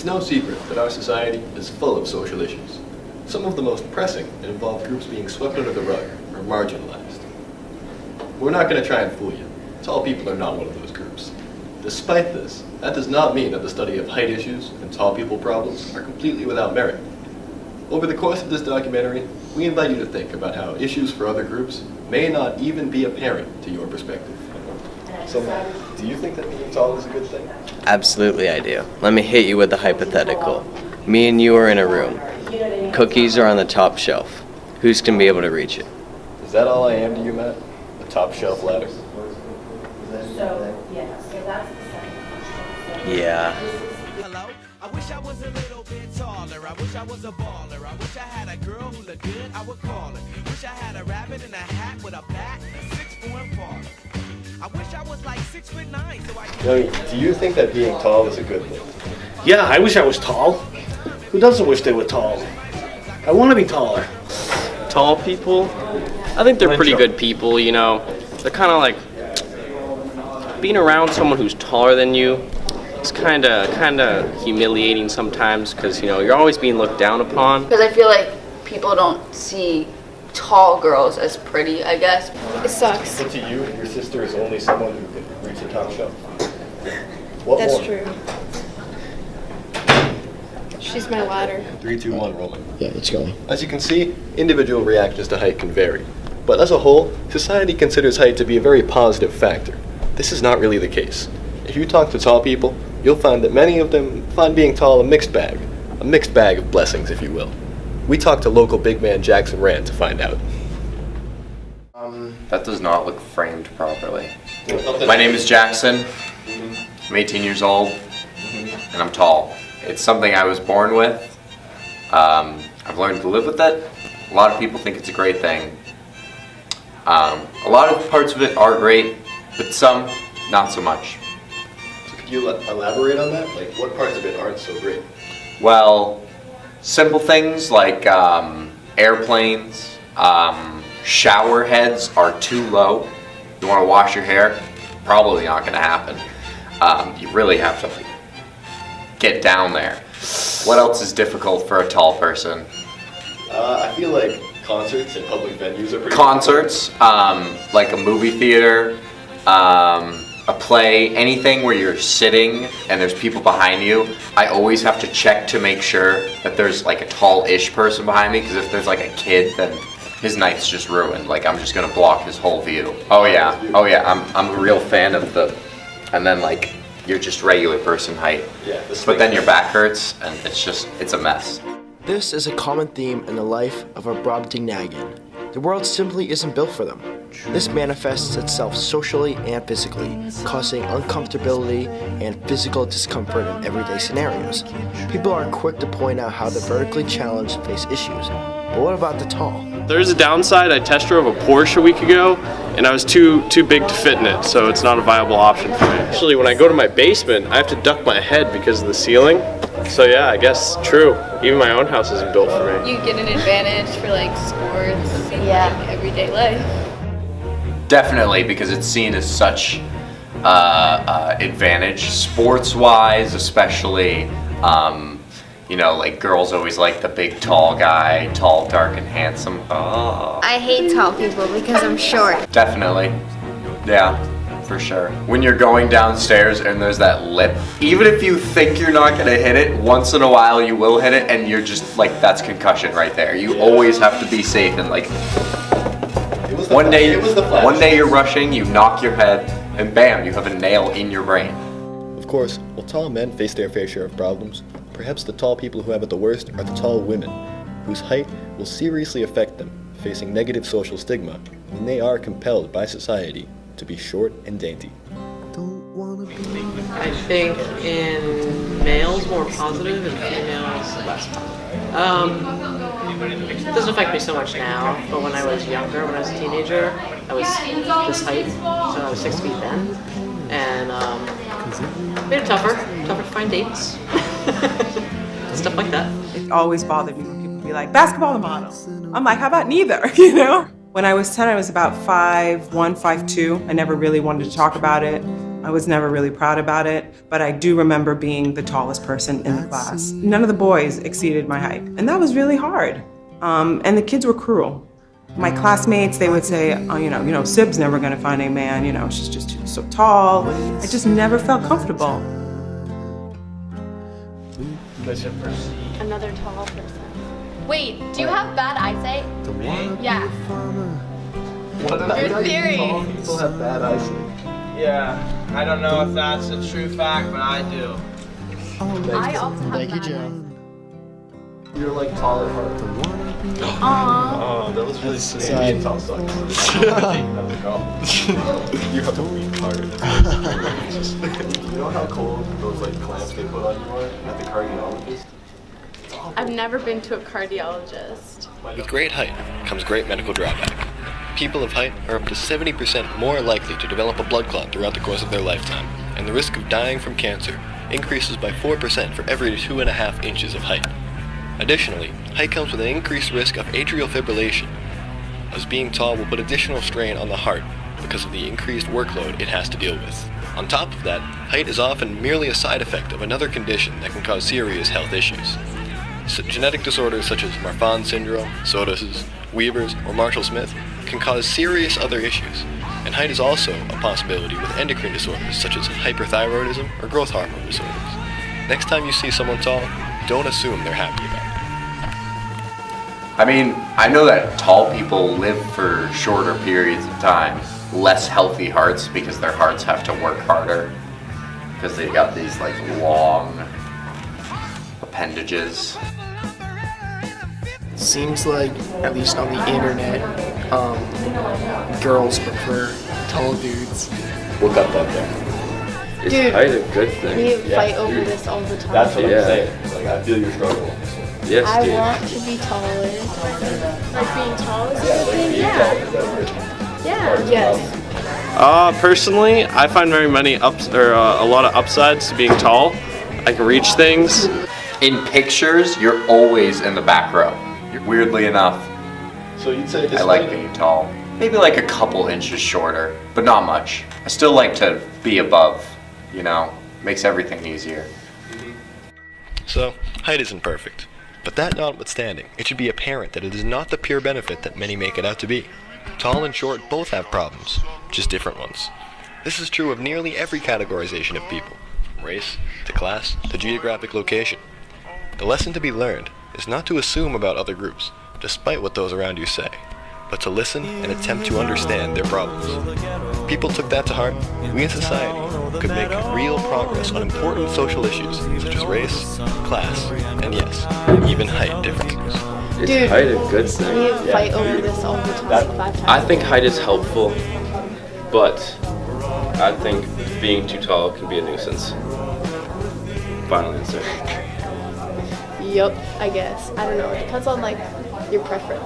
It's no secret that our society is full of social issues. Some of the most pressing involve groups being swept under the rug or marginalized. We're not going to try and fool you. Tall people are not one of those groups. Despite this, that does not mean that the study of height issues and tall people problems are completely without merit. Over the course of this documentary, we invite you to think about how issues for other groups may not even be apparent to your perspective. So, do you think that being tall is a good thing? Absolutely I do. Let me hit you with the hypothetical. Me and you are in a room. Cookies are on the top shelf. Who's going to be able to reach it? Is that all I am to you, Matt? A top shelf ladder? Yeah. Hello? I wish I was a little bit taller. I wish I was a baller. I wish I had a girl who looked good, I would call her. Wish I had a rabbit in a hat with a bat and a 6'4" father. I wish I was like 6'9" so I could... Do you think that being tall is a good thing? Yeah, I wish I was tall. Who doesn't wish they were tall? I want to be taller. Tall people, I think they're pretty good people, you know. They're kind of like, being around someone who's taller than you, it's kind of humiliating sometimes because, you know, you're always being looked down upon. Because I feel like people don't see tall girls as pretty, I guess. It sucks. But to you, your sister is only someone who can reach the top shelf. What That's more? true. She's my ladder. 3, 2, 1, rolling. Yeah, let's go. As you can see, individual reactions to height can vary. But as a whole, society considers height to be a very positive factor. This is not really the case. If you talk to tall people, you'll find that many of them find being tall a mixed bag of blessings, if you will. We talked to local big man Jackson Rand to find out. That does not look framed properly. My name is Jackson. I'm 18 years old, and I'm tall. It's something I was born with. I've learned to live with it. A lot of people think it's a great thing. A lot of parts of it are great, but some, not so much. So could you elaborate on that? Like, what parts of it aren't so great? Well, simple things like airplanes, shower heads are too low. You want to wash your hair? Probably not going to happen. You really have to like get down there. What else is difficult for a tall person? I feel like concerts and public venues are pretty Concerts, like a movie theater, a play, anything where you're sitting and there's people behind you. I always have to check to make sure that there's like a tall-ish person behind me, because if there's like a kid, then his night's just ruined. Like, I'm just gonna block his whole view. Oh yeah, I'm a real fan of the, and then like, you're just regular person height. Yeah, but then your back hurts and it's a mess. This is a common theme in the life of a Brobdingnagian. The world simply isn't built for them. This manifests itself socially and physically, causing uncomfortability and physical discomfort in everyday scenarios. People are quick to point out how the vertically challenged face issues, but what about the tall? There's a downside. I test drove a Porsche a week ago, and I was too big to fit in it, so it's not a viable option for me. Actually, when I go to my basement, I have to duck my head because of the ceiling. So yeah, I guess true. Even my own house isn't built for me. You get an advantage for like sports and like everyday life. Definitely, because it's seen as such advantage, sports-wise especially. You know, like girls always like the big tall guy, tall, dark, and handsome. Oh. I hate tall people because I'm short. Definitely, yeah, for sure. When you're going downstairs and there's that lip, even if you think you're not gonna hit it, once in a while you will hit it, and you're just like, that's concussion right there. You always have to be safe, and like, one day you're rushing, you knock your head, and bam, you have a nail in your brain. Of course, while tall men face their fair share of problems, perhaps the tall people who have it the worst are the tall women, whose height will seriously affect them, facing negative social stigma when they are compelled by society to be short and dainty. I think in males more positive and females less positive. It doesn't affect me so much now, but when I was younger, when I was a teenager, I was this height, so I was 6 feet then, and made it tougher to find dates, stuff like that. It always bothered me when people be like, basketball or model? I'm like, how about neither, you know? When I was 10, I was about 5'1", 5'2". I never really wanted to talk about it. I was never really proud about it, but I do remember being the tallest person in the class. None of the boys exceeded my height, and that was really hard. And the kids were cruel. My classmates, they would say, oh, you know, Sib's never gonna find a man, you know, she's just so tall. I just never felt comfortable. Another tall person. Wait, do you have bad eyesight? Yeah. Your theory. Tall people have bad eyesight. Yeah, I don't know if that's a true fact, but I do. I also have Thank you, bad Joe. You're like tall at heart. Aww. Oh, that was really sweet. Sorry. Being tall sucks. You have to work hard. You know how cold those like clamps they put on you are at the cardiologist? I've never been to a cardiologist. With great height comes great medical drawback. People of height are up to 70% more likely to develop a blood clot throughout the course of their lifetime, and the risk of dying from cancer increases by 4% for every 2.5 inches of height. Additionally, height comes with an increased risk of atrial fibrillation, as being tall will put additional strain on the heart because of the increased workload it has to deal with. On top of that, height is often merely a side effect of another condition that can cause serious health issues. So genetic disorders such as Marfan syndrome, Sotos, Weaver's, or Marshall-Smith can cause serious other issues, and height is also a possibility with endocrine disorders such as hyperthyroidism or growth hormone disorders. Next time you see someone tall, don't assume they're happy about it. I mean, I know that tall people live for shorter periods of time, less healthy hearts because their hearts have to work harder because they've got these like long appendages. Seems like, at least on the internet, girls prefer tall dudes. We'll cut that there. Is Dude, height a good thing? We fight over this all the time. That's what Yeah. I'm saying. Like, I feel your struggle. Yes, I dude. want to be taller. Like being tall is a good thing? Yeah. Yeah. Yes. Personally, I find very many a lot of upsides to being tall. I can reach things. In pictures, you're always in the back row. Weirdly enough, So you'd say I like being tall. Maybe like a couple inches shorter, but not much. I still like to be above, you know, makes everything easier. So, height isn't perfect. But that notwithstanding, it should be apparent that it is not the pure benefit that many make it out to be. Tall and short both have problems, just different ones. This is true of nearly every categorization of people, from race, to class, to geographic location. The lesson to be learned is not to assume about other groups, despite what those around you say, but to listen and attempt to understand their problems. If people took that to heart, we as society could make real progress on important social issues such as race, class, and yes, even height differences. Is Dude, height a good thing? We fight over this all the time, like 5 times. I think height is helpful, but I think being too tall can be a nuisance. Final answer. Yup, I guess. I don't know. It depends on like your preference.